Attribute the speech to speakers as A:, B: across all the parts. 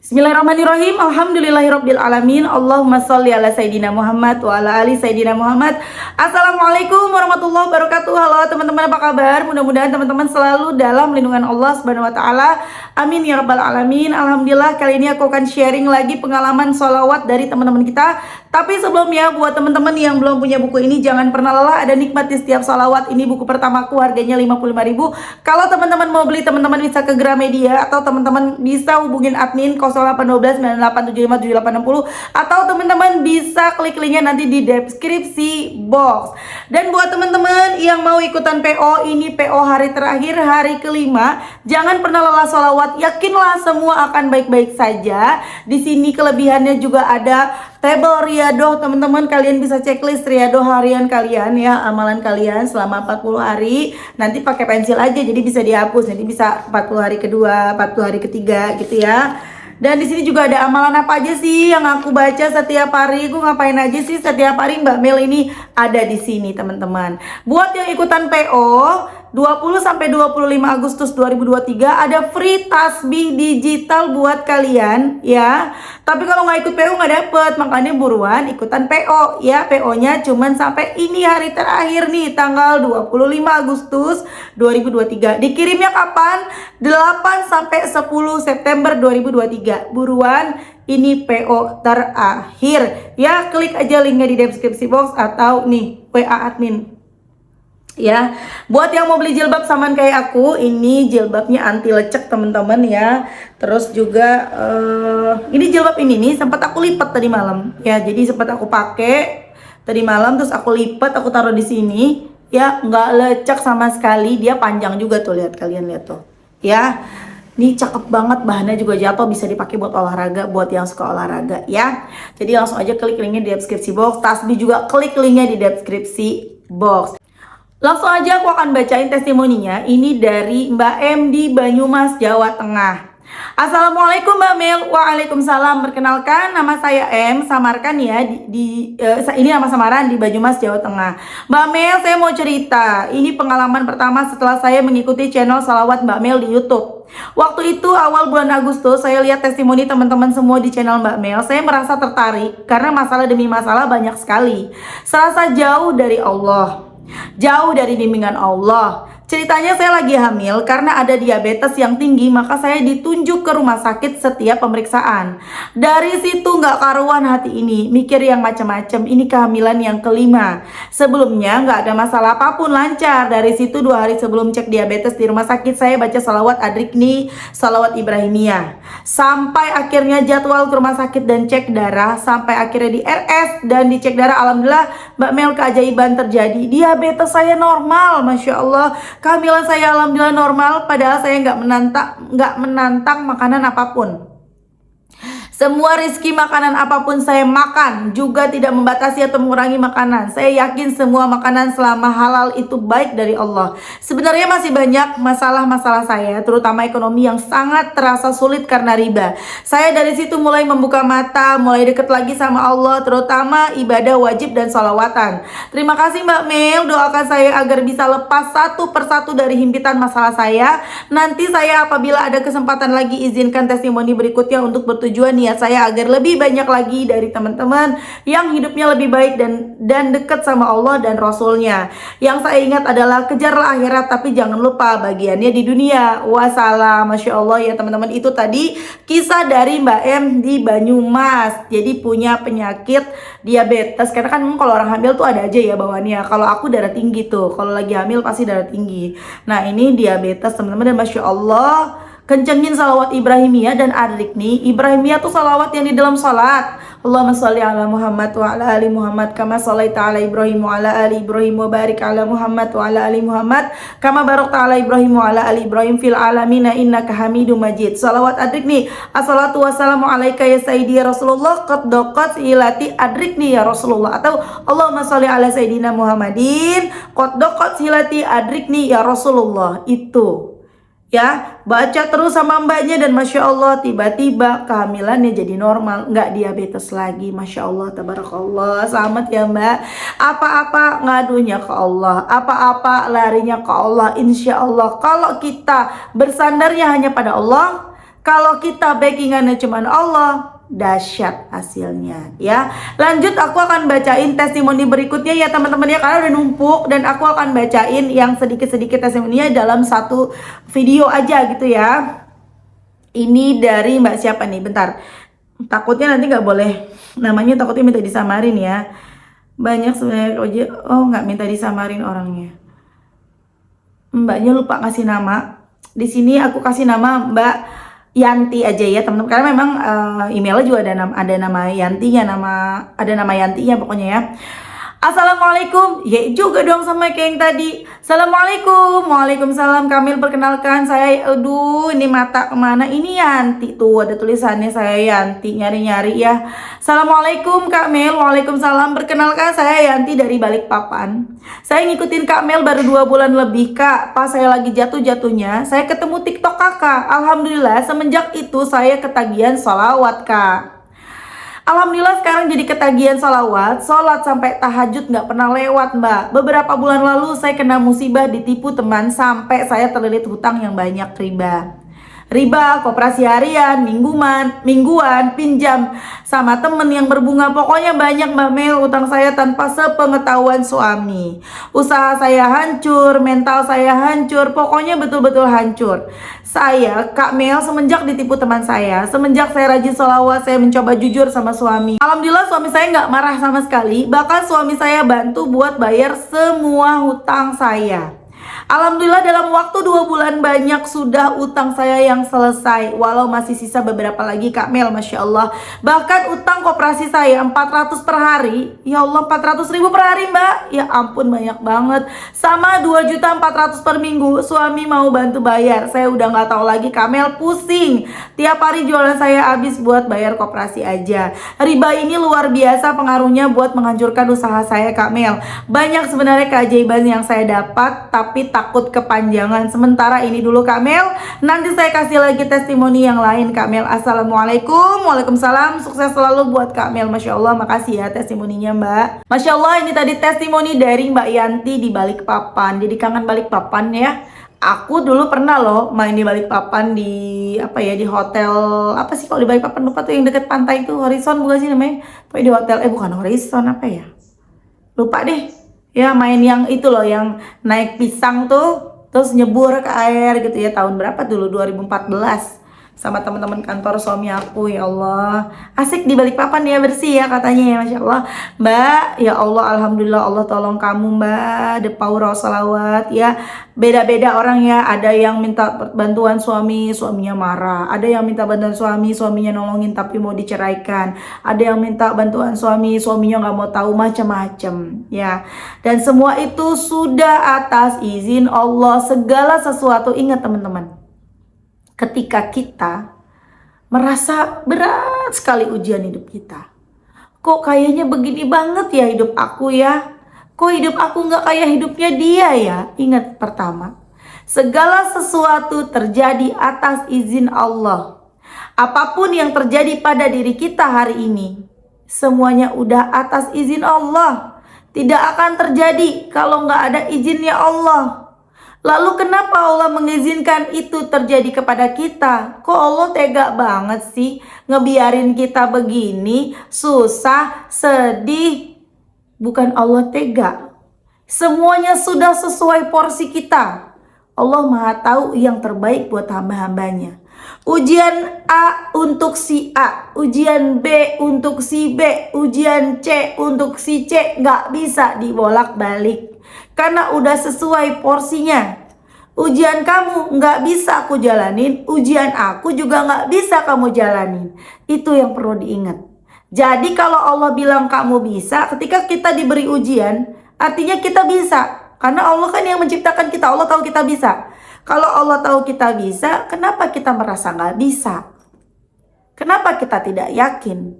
A: Bismillahirrahmanirrahim. Alhamdulillahirabbil alamin. Allahumma sholli ala sayidina Muhammad wa ala ali sayidina Muhammad. Assalamualaikum warahmatullahi wabarakatuh. Halo teman-teman, apa kabar? Mudah-mudahan teman-teman selalu dalam lindungan Allah Subhanahu wa taala. Amin ya rabbal alamin. Alhamdulillah, kali ini aku akan sharing lagi pengalaman sholawat dari teman-teman kita. Tapi sebelumnya, buat teman-teman yang belum punya buku ini, jangan pernah lelah, ada nikmat di setiap sholawat. Ini buku pertamaku, harganya 55.000. Kalau teman-teman mau beli, teman-teman bisa ke Gramedia, atau teman-teman bisa hubungin admin 0812 98757860, atau teman-teman bisa klik linknya nanti di deskripsi box. Dan buat teman-teman yang mau ikutan PO, ini PO hari terakhir, hari kelima. Jangan pernah lelah sholawat, yakinlah semua akan baik-baik saja. Di sini kelebihannya juga ada table riadoh, teman-teman. Kalian bisa checklist riadoh harian kalian ya, amalan kalian selama 40 hari. Nanti pakai pensil aja, jadi bisa dihapus. Nanti bisa 40 hari kedua, 40 hari ketiga gitu ya. Dan di sini juga ada amalan apa aja sih yang aku baca setiap hari. Gue ngapain aja sih setiap hari, Mbak Mel ini ada di sini, teman-teman. Buat yang ikutan PO 20 sampai 25 Agustus 2023 ada free tasbih digital buat kalian ya. Tapi kalau nggak ikut PO nggak dapet, makanya buruan ikutan PO ya. PO-nya cuman sampai ini hari terakhir nih, tanggal 25 Agustus 2023. Dikirimnya kapan? 8 sampai 10 September 2023. Buruan, ini PO terakhir ya. Klik aja linknya di deskripsi box atau nih WA admin ya. Buat yang mau beli jilbab samaan kayak aku, ini jilbabnya anti lecek teman-teman ya. Terus juga ini jilbab ini nih sempat aku lipat tadi malam ya. Jadi sempat aku pakai tadi malam, terus aku lipat, aku taruh di sini ya, nggak lecek sama sekali. Dia panjang juga tuh, lihat, kalian lihat tuh ya. Ini cakep banget, bahannya juga jatuh, bisa dipakai buat olahraga, buat yang suka olahraga ya. Jadi langsung aja klik linknya di deskripsi box. Tasbih juga klik linknya di deskripsi box. Langsung aja aku akan bacain testimoninya. Ini dari Mbak M di Banyumas, Jawa Tengah. Assalamualaikum Mbak Mel. Waalaikumsalam. Perkenalkan, nama saya M, samarkan ya ini nama samaran di Banyumas, Jawa Tengah. Mbak Mel, saya mau cerita. Ini pengalaman pertama setelah saya mengikuti channel Salawat Mbak Mel di YouTube. Waktu itu awal bulan Agustus, saya lihat testimoni teman-teman semua di channel Mbak Mel. Saya merasa tertarik karena masalah demi masalah banyak sekali. Serasa jauh dari Allah, jauh dari bimbingan Allah. Ceritanya, saya lagi hamil karena ada diabetes yang tinggi, maka saya ditunjuk ke rumah sakit setiap pemeriksaan. Dari situ nggak karuan hati ini, mikir yang macam-macam. Ini kehamilan yang kelima. Sebelumnya nggak ada masalah apapun, lancar. Dari situ 2 hari sebelum cek diabetes di rumah sakit, saya baca salawat Adrikni, salawat Ibrahimiyah. Sampai akhirnya jadwal ke rumah sakit dan cek darah. Sampai akhirnya di RS dan dicek darah. Alhamdulillah Mbak Mel, keajaiban terjadi. Diabetes saya normal, Masya Allah. Kehamilan saya alhamdulillah normal, padahal saya nggak menantang makanan apapun. Semua rezeki makanan apapun saya makan, juga tidak membatasi atau mengurangi makanan. Saya yakin semua makanan selama halal itu baik dari Allah. Sebenarnya masih banyak masalah-masalah saya, terutama ekonomi yang sangat terasa sulit karena riba. Saya dari situ mulai membuka mata, mulai deket lagi sama Allah, terutama ibadah wajib dan sholawatan. Terima kasih Mbak Mel, doakan saya agar bisa lepas satu persatu dari himpitan masalah saya. Nanti saya apabila ada kesempatan lagi, izinkan testimoni berikutnya untuk bertujuan niat saya agar lebih banyak lagi dari teman-teman yang hidupnya lebih baik dan dekat sama Allah dan Rasulnya. Yang saya ingat adalah kejarlah akhirat tapi jangan lupa bagiannya di dunia. Wassalam. Masya Allah ya teman-teman, itu tadi kisah dari Mbak M di Banyumas. Jadi punya penyakit diabetes, karena kan kalau orang hamil tuh ada aja ya bawaannya. Kalau aku darah tinggi tuh, kalau lagi hamil pasti darah tinggi. Nah ini diabetes teman-teman, dan Masya Allah kencengin salawat Ibrahimiyah dan Adrikni. Ibrahimiyah tuh salawat yang di dalam salat. Allahumma sholli ala Muhammad wa ala ali Muhammad kama sholaita ala Ibrahim wa ala ali Ibrahim wa barik ala Muhammad wa ala ali Muhammad kama barakta ala Ibrahim wa ala ali Ibrahim fil alamina innaka Hamidum Majid. Salawat Adrikni. Assalatu wassalamu alaika ya sayyidi ya Rasulullah, qad daqat hilati Adrikni ya Rasulullah. Atau Allahumma sholli ala sayyidina Muhammadin qad daqat hilati Adrikni ya Rasulullah. Itu ya, baca terus sama mbaknya, dan Masya Allah tiba-tiba kehamilannya jadi normal, nggak diabetes lagi. Masya Allah, tabarakallah. Selamat ya mbak. Apa-apa ngadunya ke Allah, apa-apa larinya ke Allah. Insya Allah kalau kita bersandarnya hanya pada Allah, Kalau kita backingannya cuman Allah, dahsyat hasilnya ya. Lanjut, aku akan bacain testimoni berikutnya ya teman-teman ya, karena udah numpuk, dan aku akan bacain yang sedikit-sedikit testimoninya dalam satu video aja gitu ya. Ini dari Mbak siapa nih? Bentar, takutnya nanti nggak boleh namanya, takutnya minta disamarin ya. Banyak sebenarnya. Oh, nggak minta disamarin orangnya. Mbaknya lupa kasih nama. Di sini aku kasih nama Mbak Yanti aja ya teman-teman, karena memang emailnya juga ada nama Yantinya, ada nama Yantinya pokoknya ya. Assalamualaikum, ya juga dong sama kayak yang tadi. Assalamualaikum. Waalaikumsalam. Kamil, perkenalkan saya, aduh ini mata kemana, ini Yanti tuh ada tulisannya, saya Yanti, nyari-nyari ya. Assalamualaikum Kak Mel. Waalaikumsalam. Perkenalkan saya Yanti dari Balikpapan. Saya ngikutin Kak Mel baru 2 bulan lebih Kak. Pas saya lagi jatuh-jatuhnya, saya ketemu TikTok Kakak. Alhamdulillah semenjak itu saya ketagihan sholawat Kak. Alhamdulillah sekarang jadi ketagihan sholawat, sholat sampai tahajud nggak pernah lewat Mbak. Beberapa bulan lalu saya kena musibah ditipu teman sampai saya terlilit hutang yang banyak riba, koperasi harian, mingguan, pinjam sama temen yang berbunga. Pokoknya banyak Mbak Mel utang saya tanpa sepengetahuan suami. Usaha saya hancur, mental saya hancur, pokoknya betul-betul hancur. Saya, Kak Mel, semenjak ditipu teman saya, semenjak saya rajin sholawat, saya mencoba jujur sama suami. Alhamdulillah suami saya nggak marah sama sekali, bahkan suami saya bantu buat bayar semua hutang saya. Alhamdulillah dalam waktu 2 bulan banyak sudah utang saya yang selesai, walau masih sisa beberapa lagi Kak Mel, Masya Allah. Bahkan utang koperasi saya 400 per hari. Ya Allah, 400 ribu per hari Mbak. Ya ampun, banyak banget. Sama 2.400.000 per minggu. Suami mau bantu bayar, saya udah gak tahu lagi Kak Mel, pusing. Tiap hari jualan saya habis buat bayar koperasi aja. Riba ini luar biasa pengaruhnya buat menghancurkan usaha saya Kak Mel. Banyak sebenarnya keajaiban yang saya dapat, tapi takut kepanjangan. Sementara ini dulu Kak Mel, nanti saya kasih lagi testimoni yang lain Kak Mel. Assalamualaikum. Waalaikumsalam. Sukses selalu buat Kak Mel. Masya Allah, makasih ya testimoninya Mbak. Masya Allah, ini tadi testimoni dari Mbak Yanti di Balikpapan. Jadi kangen Balikpapan ya. Aku dulu pernah loh main di Balikpapan, di apa ya, di hotel apa sih kalau di Balikpapan, lupa tuh yang deket pantai itu, Horizon bukan sih namanya? Tapi di hotel, bukan Horizon, apa ya, lupa deh ya. Main yang itu loh, yang naik pisang tuh terus nyebur ke air gitu ya. Tahun berapa dulu, 2014, sama teman-teman kantor suami aku. Ya Allah, asik di Balikpapan ya, bersih ya katanya ya. Masya Allah Mbak, ya Allah, Alhamdulillah, Allah tolong kamu Mbak, the power of salawat ya. Beda-beda orang ya, ada yang minta bantuan suami, suaminya marah. Ada yang minta bantuan suami, suaminya nolongin tapi mau diceraikan. Ada yang minta bantuan suami, suaminya nggak mau tahu, macam-macam ya. Dan semua itu sudah atas izin Allah. Segala sesuatu, ingat teman-teman, ketika kita merasa berat sekali ujian hidup kita, kok kayaknya begini banget ya hidup aku ya, kok hidup aku nggak kayak hidupnya dia ya. Ingat pertama, segala sesuatu terjadi atas izin Allah. Apapun yang terjadi pada diri kita hari ini, semuanya udah atas izin Allah. Tidak akan terjadi kalau nggak ada izinnya Allah. Lalu kenapa Allah mengizinkan itu terjadi kepada kita? Kok Allah tega banget sih ngebiarin kita begini, susah, sedih? Bukan Allah tega. Semuanya sudah sesuai porsi kita. Allah Maha tahu yang terbaik buat hamba-hambanya. Ujian A untuk si A, ujian B untuk si B, ujian C untuk si C, nggak bisa dibolak-balik. Karena udah sesuai porsinya. Ujian kamu nggak bisa aku jalanin, ujian aku juga nggak bisa kamu jalanin. Itu yang perlu diingat. Jadi kalau Allah bilang kamu bisa, ketika kita diberi ujian, artinya kita bisa. Karena Allah kan yang menciptakan kita, Allah tahu kita bisa. Kalau Allah tahu kita bisa, kenapa kita merasa nggak bisa? Kenapa kita tidak yakin?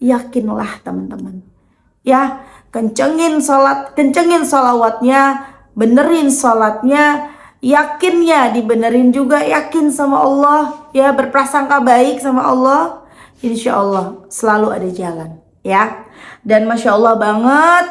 A: Yakinlah teman-teman. Ya, kencengin sholawatnya, benerin sholatnya, yakinnya dibenerin juga, yakin sama Allah, ya, berprasangka baik sama Allah, insya Allah selalu ada jalan ya. Dan Masya Allah banget,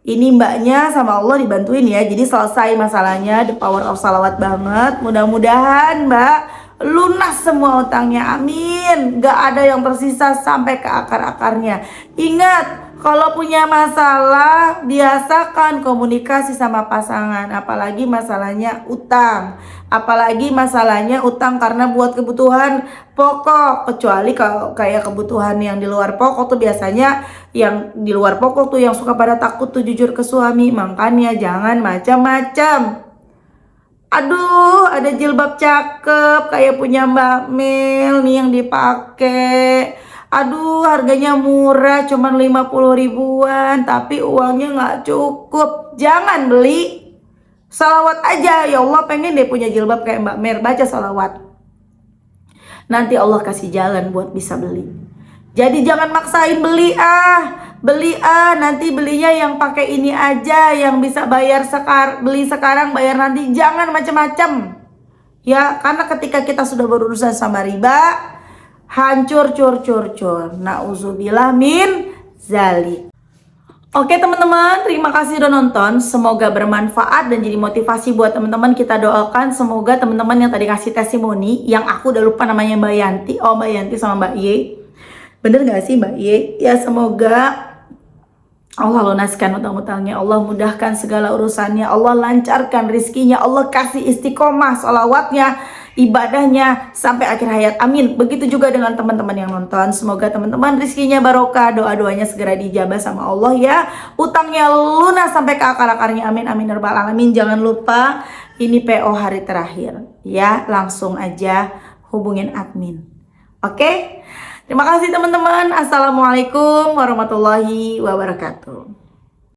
A: ini mbaknya sama Allah dibantuin ya, jadi selesai masalahnya, the power of salawat banget. Mudah-mudahan Mbak, lunas semua utangnya, amin. Gak ada yang tersisa sampai ke akar-akarnya. Ingat, kalau punya masalah, biasakan komunikasi sama pasangan. Apalagi masalahnya utang. Apalagi masalahnya utang karena buat kebutuhan pokok. Kecuali kalau kayak kebutuhan yang di luar pokok tuh biasanya yang di luar pokok tuh yang suka pada takut tuh jujur ke suami. Makanya jangan macam-macam. Aduh, ada jilbab cakep kayak punya Mbak Mel nih yang dipakai. Aduh, harganya murah, cuman 50 ribuan, tapi uangnya nggak cukup. Jangan beli. Salawat aja, ya Allah pengen deh punya jilbab kayak Mbak Mer, baca salawat. Nanti Allah kasih jalan buat bisa beli. Jadi jangan maksain beli nanti belinya yang pakai ini aja, yang bisa bayar beli sekarang bayar nanti, jangan macam-macam. Ya, karena ketika kita sudah berurusan sama riba, hancur cur. Nauzubillah min zalik. Oke teman-teman, terima kasih udah nonton. Semoga bermanfaat dan jadi motivasi buat teman-teman. Kita doakan semoga teman-teman yang tadi kasih testimoni, yang aku udah lupa namanya Mbak Yanti. Oh, Mbak Yanti sama Mbak Ye. Bener gak sih Mbak Ye? Ya semoga Allah lunaskan utang-utangnya, Allah mudahkan segala urusannya, Allah lancarkan rizkinya, Allah kasih istiqomah salawatnya, ibadahnya sampai akhir hayat, amin. Begitu juga dengan teman-teman yang nonton, semoga teman-teman rizkinya barokah, doa-doanya segera dijabah sama Allah ya, utangnya lunas sampai ke akar-akarnya, amin amin ya rabbal alamin. Jangan lupa ini PO hari terakhir ya, langsung aja hubungin admin. Oke? Terima kasih teman-teman. Assalamualaikum warahmatullahi wabarakatuh.